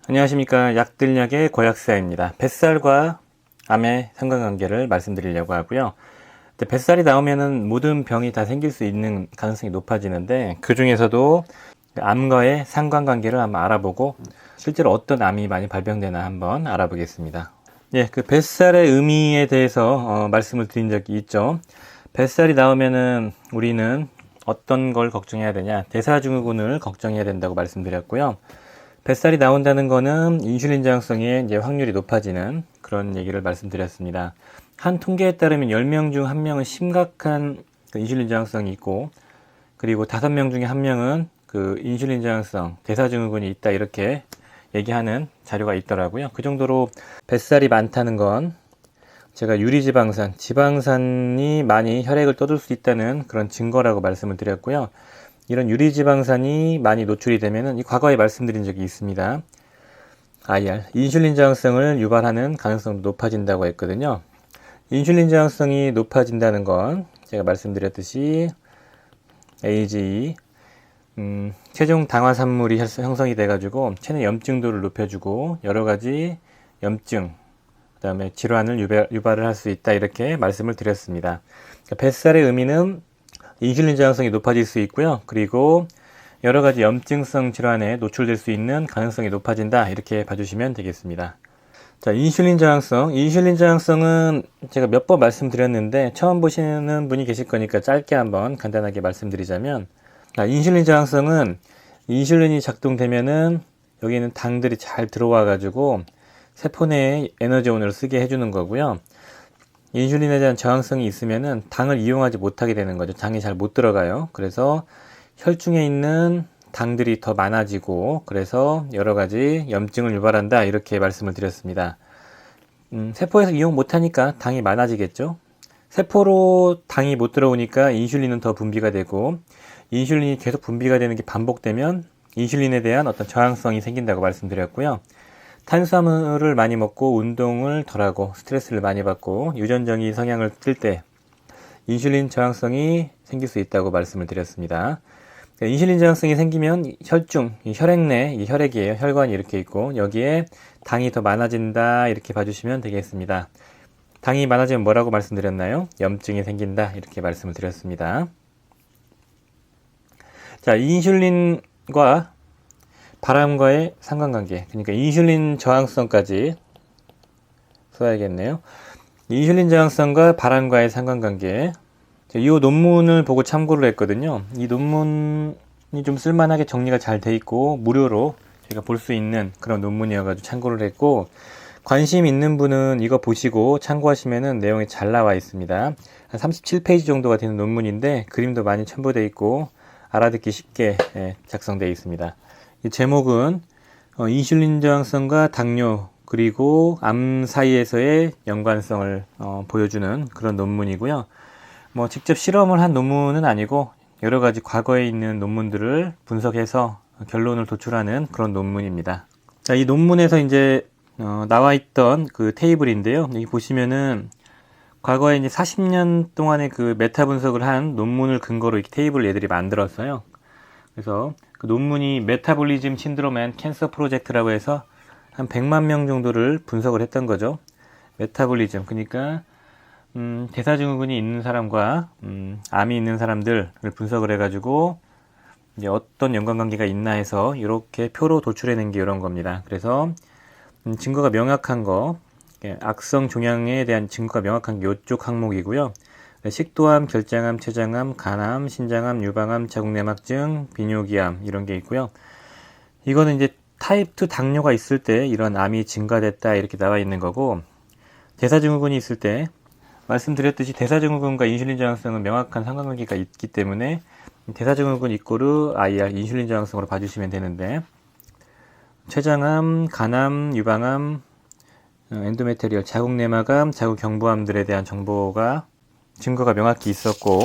안녕하십니까. 약들약의 고약사입니다. 뱃살과 암의 상관관계를 말씀드리려고 하고요. 뱃살이 나오면은 모든 병이 다 생길 수 있는 가능성이 높아지는데, 그 중에서도 암과의 상관관계를 한번 알아보고 실제로 어떤 암이 많이 발병되나 한번 알아보겠습니다. 예, 그 뱃살의 의미에 대해서 말씀을 드린 적이 있죠. 뱃살이 나오면은 우리는 어떤 걸 걱정해야 되냐, 대사증후군을 걱정해야 된다고 말씀드렸고요. 뱃살이 나온다는 거는 인슐린 저항성의 이제 확률이 높아지는 그런 얘기를 말씀드렸습니다. 한 통계에 따르면 10명 중 1명은 심각한 그 인슐린 저항성이 있고, 그리고 5명 중에 1명은 그 인슐린 저항성, 대사증후군이 있다, 이렇게 얘기하는 자료가 있더라고요. 그 정도로 뱃살이 많다는 건 제가 유리지방산, 지방산이 많이 혈액을 떠돌 수 있다는 그런 증거라고 말씀을 드렸고요. 이런 유리지방산이 많이 노출이 되면은, 이 과거에 말씀드린 적이 있습니다. IR, 인슐린 저항성을 유발하는 가능성도 높아진다고 했거든요. 인슐린 저항성이 높아진다는 건 제가 말씀드렸듯이 AGE, 체중 당화산물이 형성이 돼가지고 체내 염증도를 높여주고 여러 가지 염증, 그 다음에 질환을 유발을 할 수 있다, 이렇게 말씀을 드렸습니다. 그러니까 뱃살의 의미는 인슐린 저항성이 높아질 수 있고요. 그리고 여러 가지 염증성 질환에 노출될 수 있는 가능성이 높아진다, 이렇게 봐주시면 되겠습니다. 자, 인슐린 저항성. 인슐린 저항성은 제가 몇 번 말씀드렸는데 처음 보시는 분이 계실 거니까 짧게 한번 간단하게 말씀드리자면, 인슐린 저항성은 인슐린이 작동되면은 여기는 당들이 잘 들어와 가지고 세포 내에 에너지원을 쓰게 해주는 거고요. 인슐린에 대한 저항성이 있으면은 당을 이용하지 못하게 되는 거죠. 당이 잘 못 들어가요. 그래서 혈중에 있는 당들이 더 많아지고, 그래서 여러 가지 염증을 유발한다, 이렇게 말씀을 드렸습니다. 세포에서 이용 못하니까 당이 많아지겠죠. 세포로 당이 못 들어오니까 인슐린은 더 분비가 되고, 인슐린이 계속 분비가 되는 게 반복되면 인슐린에 대한 어떤 저항성이 생긴다고 말씀드렸고요. 탄수화물을 많이 먹고 운동을 덜하고 스트레스를 많이 받고 유전적인 성향을 띨 때 인슐린 저항성이 생길 수 있다고 말씀을 드렸습니다. 인슐린 저항성이 생기면 혈중, 혈액 내, 혈액이에요. 혈관이 이렇게 있고 여기에 당이 더 많아진다, 이렇게 봐주시면 되겠습니다. 당이 많아지면 뭐라고 말씀드렸나요? 염증이 생긴다, 이렇게 말씀을 드렸습니다. 자, 인슐린과 바람과의 상관관계, 그러니까 인슐린 저항성까지 써야겠네요. 인슐린 저항성과 바람과의 상관관계, 이 논문을 보고 참고를 했거든요. 이 논문이 좀 쓸만하게 정리가 잘 돼 있고 무료로 제가 볼 수 있는 그런 논문이어가지고 참고를 했고, 관심 있는 분은 이거 보시고 참고하시면은 내용이 잘 나와 있습니다. 한 37페이지 정도가 되는 논문인데 그림도 많이 첨부되어 있고 알아듣기 쉽게 작성되어 있습니다. 이 제목은 인슐린 저항성과 당뇨 그리고 암 사이에서의 연관성을 보여주는 그런 논문이고요. 뭐 직접 실험을 한 논문은 아니고 여러 가지 과거에 있는 논문들을 분석해서 결론을 도출하는 그런 논문입니다. 자, 이 논문에서 이제 나와 있던 그 테이블인데요. 여기 보시면은 과거에 이제 40년 동안의 그 메타 분석을 한 논문을 근거로 이렇게 테이블을 얘들이 만들었어요. 그래서 그 논문이 메타볼리즘 신드롬 앤 캔서 프로젝트라고 해서 한 100만 명 정도를 분석을 했던 거죠. 메타볼리즘, 그러니까 대사증후군이 있는 사람과 암이 있는 사람들을 분석을 해가지고 이제 어떤 연관관계가 있나 해서 이렇게 표로 도출해낸 게 이런 겁니다. 그래서 증거가 명확한 거, 악성 종양에 대한 증거가 명확한 게 이쪽 항목이고요. 식도암, 결장암, 췌장암, 간암, 신장암, 유방암, 자궁내막증, 비뇨기암, 이런 게 있고요. 이거는 이제 타입 2 당뇨가 있을 때 이런 암이 증가됐다, 이렇게 나와 있는 거고, 대사증후군이 있을 때 말씀드렸듯이 대사증후군과 인슐린 저항성은 명확한 상관관계가 있기 때문에 대사증후군 이꼬르 IR, 인슐린 저항성으로 봐주시면 되는데, 췌장암, 간암, 유방암, 엔도메테리얼, 자궁내막암, 자궁경부암들에 대한 정보가 증거가 명확히 있었고,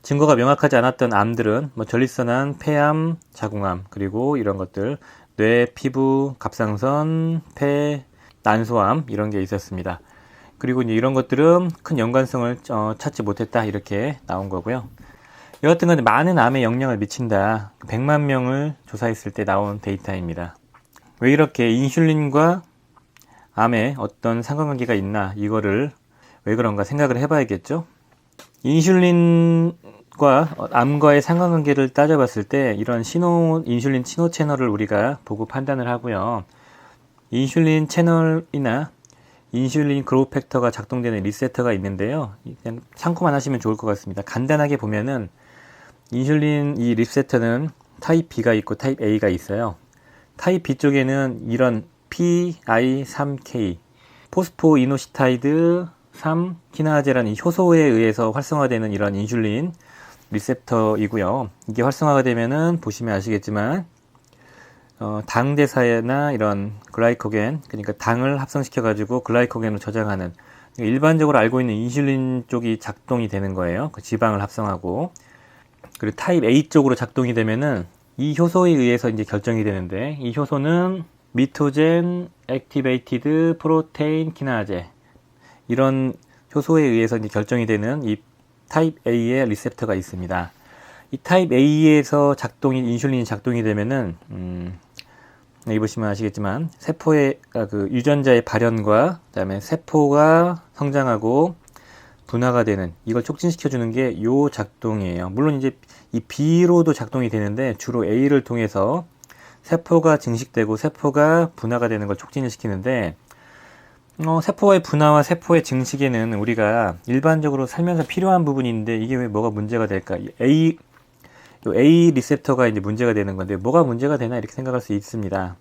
증거가 명확하지 않았던 암들은 뭐 전립선암, 폐암, 자궁암, 그리고 이런 것들, 뇌, 피부, 갑상선, 폐, 난소암, 이런 게 있었습니다. 그리고 이제 이런 것들은 큰 연관성을 찾지 못했다, 이렇게 나온 거고요. 여하튼 간에 많은 암에 영향을 미친다, 100만 명을 조사했을 때 나온 데이터입니다. 왜 이렇게 인슐린과 암에 어떤 상관관계가 있나, 이거를 왜 그런가 생각을 해봐야겠죠. 인슐린과 암과의 상관관계를 따져봤을 때 이런 인슐린 신호 채널을 우리가 보고 판단을 하고요. 인슐린 채널이나 인슐린 그로우 팩터가 작동되는 리세터가 있는데요. 그냥 참고만 하시면 좋을 것 같습니다. 간단하게 보면은 인슐린 이 리세터는 타입 B가 있고 타입 A가 있어요. 타입 B 쪽에는 이런 PI3K 포스포이노시타이드 3 키나제라는 효소에 의해서 활성화되는 이런 인슐린 리셉터이고요. 이게 활성화가 되면은 보시면 아시겠지만 당 대사나 이런 글라이코겐, 그러니까 당을 합성시켜 가지고 글라이코겐으로 저장하는, 일반적으로 알고 있는 인슐린 쪽이 작동이 되는 거예요. 그 지방을 합성하고. 그리고 타입 A 쪽으로 작동이 되면은 이 효소에 의해서 이제 결정이 되는데, 이 효소는 미토젠 액티베이티드 프로테인 키나제, 이런 효소에 의해서 이제 결정이 되는 이 타입 A의 리셉터가 있습니다. 이 타입 A에서 인슐린이 작동이 되면은, 여기 보시면 아시겠지만, 세포의, 그 유전자의 발현과, 그 다음에 세포가 성장하고 분화가 되는, 이걸 촉진시켜주는 게 요 작동이에요. 물론 이제 이 B로도 작동이 되는데, 주로 A를 통해서 세포가 증식되고 세포가 분화가 되는 걸 촉진을 시키는데, 세포의 분화와 세포의 증식에는 우리가 일반적으로 살면서 필요한 부분인데, 이게 왜 뭐가 문제가 될까? A 리셉터가 이제 문제가 되는 건데, 뭐가 문제가 되나 이렇게 생각할 수 있습니다.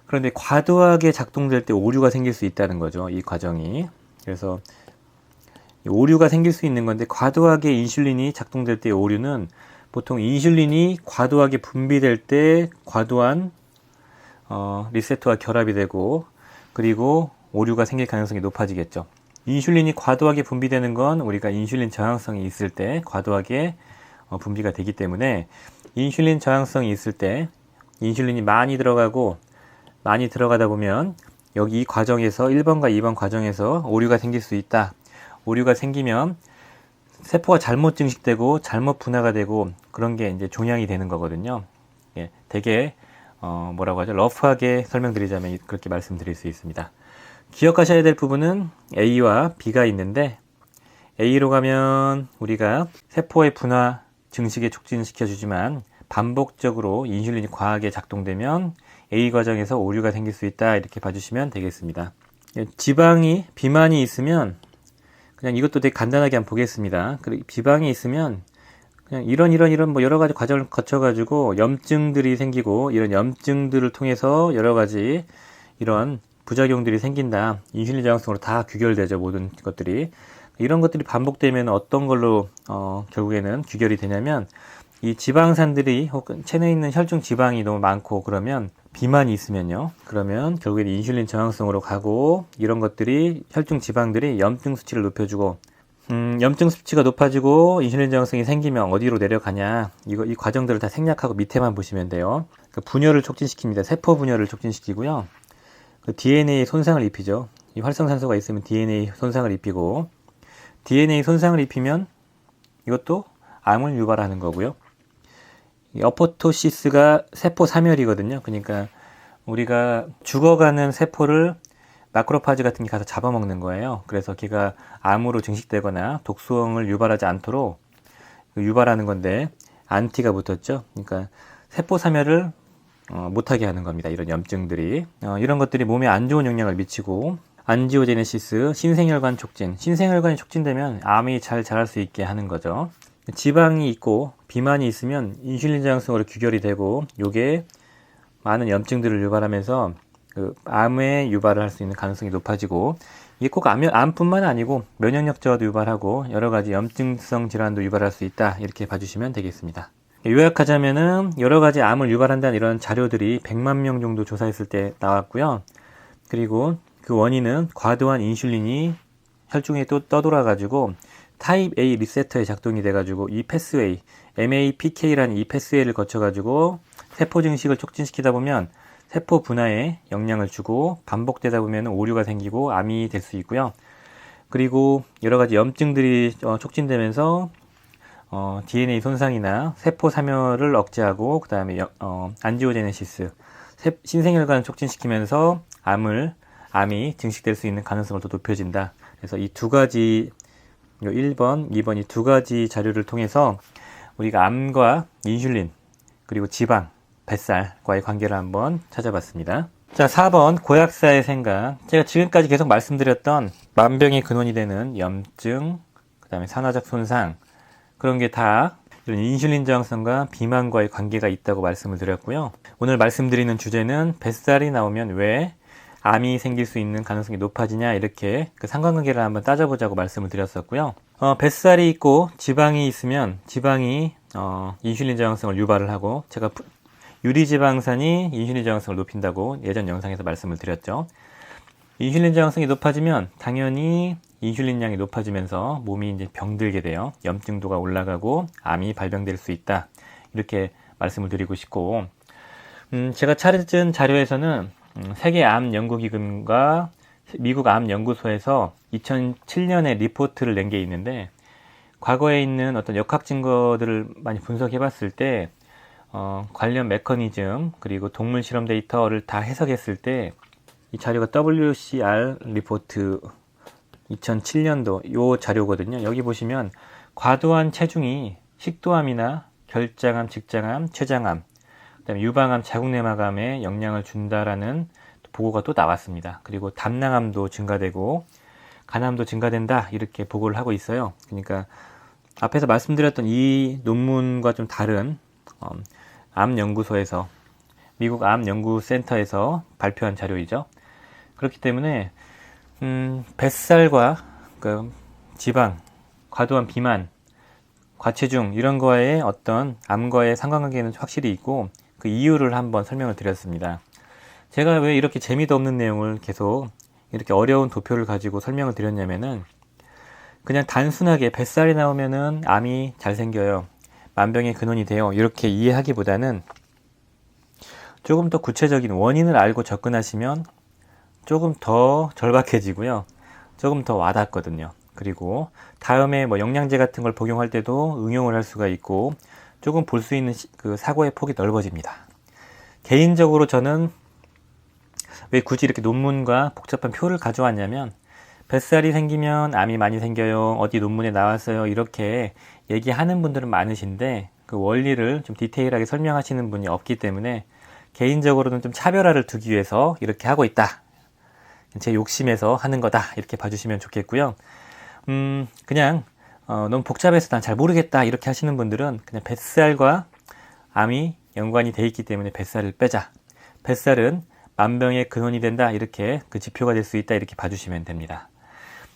그런데 과도하게 작동될 때 오류가 생길 수 있다는 거죠, 이 과정이. 그래서 오류가 생길 수 있는 건데, 과도하게 인슐린이 작동될 때의 오류는 보통 인슐린이 과도하게 분비될 때 과도한 리셉터와 결합이 되고, 그리고 오류가 생길 가능성이 높아지겠죠. 인슐린이 과도하게 분비되는 건 우리가 인슐린 저항성이 있을 때 과도하게 분비가 되기 때문에, 인슐린 저항성이 있을 때 인슐린이 많이 들어가다 보면 여기 이 과정에서 1번과 2번 과정에서 오류가 생길 수 있다. 오류가 생기면 세포가 잘못 증식되고 잘못 분화가 되고, 그런 게 이제 종양이 되는 거거든요. 예, 되게 뭐라고 하죠? 러프하게 설명드리자면 그렇게 말씀드릴 수 있습니다. 기억하셔야 될 부분은 A와 B가 있는데, A로 가면 우리가 세포의 분화 증식에 촉진시켜 주지만, 반복적으로 인슐린이 과하게 작동되면 A 과정에서 오류가 생길 수 있다, 이렇게 봐주시면 되겠습니다. 지방이 비만이 있으면, 그냥 이것도 되게 간단하게 한번 보겠습니다. 비방이 있으면 그냥 이런 뭐 여러 가지 과정을 거쳐가지고 염증들이 생기고, 이런 염증들을 통해서 여러 가지 이런 부작용들이 생긴다. 인슐린 저항성으로 다 귀결되죠, 모든 것들이. 이런 것들이 반복되면 어떤 걸로 결국에는 귀결이 되냐면, 이 지방산들이 혹은 체내에 있는 혈중 지방이 너무 많고, 그러면 비만이 있으면요, 그러면 결국에는 인슐린 저항성으로 가고, 이런 것들이 혈중 지방들이 염증 수치를 높여주고, 염증 수치가 높아지고 인슐린 저항성이 생기면 어디로 내려가냐, 이 과정들을 다 생략하고 밑에만 보시면 돼요. 분열을 촉진시킵니다. 세포 분열을 촉진시키고요. DNA 손상을 입히죠. 이 활성산소가 있으면 DNA 손상을 입히고, DNA 손상을 입히면 이것도 암을 유발하는 거고요. 이 어포토시스가 세포 사멸이거든요. 그러니까 우리가 죽어가는 세포를 마크로파즈 같은 게 가서 잡아먹는 거예요. 그래서 걔가 암으로 증식되거나 독소를 유발하지 않도록 유발하는 건데, 안티가 붙었죠. 그러니까 세포 사멸을 못하게 하는 겁니다. 이런 염증들이. 이런 것들이 몸에 안 좋은 영향을 미치고, 안지오제네시스, 신생혈관 촉진. 신생혈관이 촉진되면 암이 잘 자랄 수 있게 하는 거죠. 지방이 있고 비만이 있으면 인슐린 저항성으로 귀결이 되고, 요게 많은 염증들을 유발하면서 그 암의 유발을 할 수 있는 가능성이 높아지고, 이게 꼭 암뿐만 아니고 면역력 저하도 유발하고 여러 가지 염증성 질환도 유발할 수 있다, 이렇게 봐주시면 되겠습니다. 요약하자면은 여러 가지 암을 유발한다는 이런 자료들이 100만 명 정도 조사했을 때 나왔고요. 그리고 그 원인은 과도한 인슐린이 혈중에 또 떠돌아가지고 타입 A 리셉터에 작동이 돼가지고 이 패스웨이, MAPK라는 이 패스웨이를 거쳐가지고 세포 증식을 촉진시키다 보면 세포 분화에 영향을 주고, 반복되다 보면 오류가 생기고 암이 될 수 있고요. 그리고 여러 가지 염증들이 촉진되면서 DNA 손상이나 세포 사멸을 억제하고, 그 다음에 안지오제네시스, 신생혈관을 촉진시키면서 암이 증식될 수 있는 가능성을 더 높여진다. 그래서 이 두 가지, 1번, 2번 이 두 가지 자료를 통해서 우리가 암과 인슐린, 그리고 지방, 뱃살과의 관계를 한번 찾아봤습니다. 자, 4번 고약사의 생각. 제가 지금까지 계속 말씀드렸던 만병의 근원이 되는 염증, 그 다음에 산화적 손상, 그런 게 다 이런 인슐린 저항성과 비만과의 관계가 있다고 말씀을 드렸고요. 오늘 말씀드리는 주제는 뱃살이 나오면 왜 암이 생길 수 있는 가능성이 높아지냐, 이렇게 그 상관관계를 한번 따져보자고 말씀을 드렸었고요. 뱃살이 있고 지방이 있으면 지방이 인슐린 저항성을 유발을 하고, 제가 유리지방산이 인슐린 저항성을 높인다고 예전 영상에서 말씀을 드렸죠. 인슐린 저항성이 높아지면 당연히 인슐린량이 높아지면서 몸이 이제 병들게 돼요. 염증도가 올라가고 암이 발병될 수 있다. 이렇게 말씀을 드리고 싶고, 제가 찾은 자료에서는 세계암연구기금과 미국 암연구소에서 2007년에 리포트를 낸 게 있는데, 과거에 있는 어떤 역학 증거들을 많이 분석해 봤을 때 관련 메커니즘 그리고 동물 실험 데이터를 다 해석했을 때 이 자료가 WCR 리포트 2007년도 요 자료거든요. 여기 보시면 과도한 체중이 식도암이나 결장암, 직장암, 췌장암, 그다음에 유방암, 자궁내막암에 영향을 준다라는 보고가 또 나왔습니다. 그리고 담낭암도 증가되고 간암도 증가된다, 이렇게 보고를 하고 있어요. 그러니까 앞에서 말씀드렸던 이 논문과 좀 다른 암연구소에서, 미국 암연구센터에서 발표한 자료이죠. 그렇기 때문에 뱃살과 그 지방, 과도한 비만, 과체중 이런 거에 어떤 암과의 상관관계는 확실히 있고, 그 이유를 한번 설명을 드렸습니다. 제가 왜 이렇게 재미도 없는 내용을 계속 이렇게 어려운 도표를 가지고 설명을 드렸냐면은, 그냥 단순하게 뱃살이 나오면은 암이 잘 생겨요, 만병의 근원이 돼요, 이렇게 이해하기보다는 조금 더 구체적인 원인을 알고 접근하시면 조금 더 절박해지고요, 조금 더 와닿거든요. 그리고 다음에 뭐 영양제 같은 걸 복용할 때도 응용을 할 수가 있고, 조금 볼 수 있는 그 사고의 폭이 넓어집니다. 개인적으로 저는 왜 굳이 이렇게 논문과 복잡한 표를 가져왔냐면, 뱃살이 생기면 암이 많이 생겨요, 어디 논문에 나왔어요, 이렇게 얘기하는 분들은 많으신데 그 원리를 좀 디테일하게 설명하시는 분이 없기 때문에 개인적으로는 좀 차별화를 두기 위해서 이렇게 하고 있다, 제 욕심에서 하는 거다, 이렇게 봐주시면 좋겠고요. 그냥 너무 복잡해서 난 잘 모르겠다, 이렇게 하시는 분들은 그냥 뱃살과 암이 연관이 돼 있기 때문에 뱃살을 빼자, 뱃살은 만병의 근원이 된다, 이렇게 그 지표가 될 수 있다, 이렇게 봐주시면 됩니다.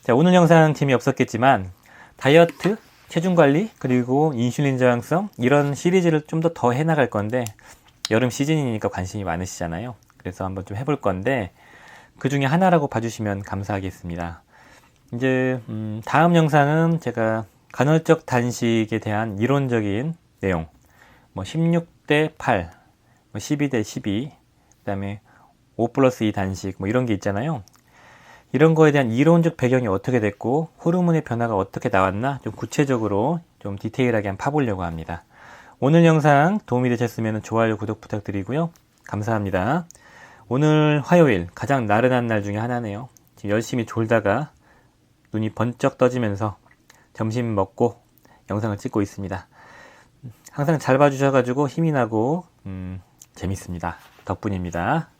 자, 오늘 영상 재미없었겠지만 다이어트, 체중관리, 그리고 인슐린 저항성, 이런 시리즈를 좀 더 해나갈 건데, 여름 시즌이니까 관심이 많으시잖아요. 그래서 한번 좀 해볼 건데, 그 중에 하나라고 봐주시면 감사하겠습니다. 이제 다음 영상은 제가 간헐적 단식에 대한 이론적인 내용, 뭐 16대 8, 뭐 12대 12, 그 다음에 5+2 단식, 뭐 이런 게 있잖아요. 이런 거에 대한 이론적 배경이 어떻게 됐고 호르몬의 변화가 어떻게 나왔나 좀 구체적으로 좀 디테일하게 한번 파보려고 합니다. 오늘 영상 도움이 되셨으면 좋아요, 구독 부탁드리고요. 감사합니다. 오늘 화요일, 가장 나른한 날 중에 하나네요. 지금 열심히 졸다가 눈이 번쩍 떠지면서 점심 먹고 영상을 찍고 있습니다. 항상 잘 봐주셔가지고 힘이 나고 재밌습니다. 덕분입니다.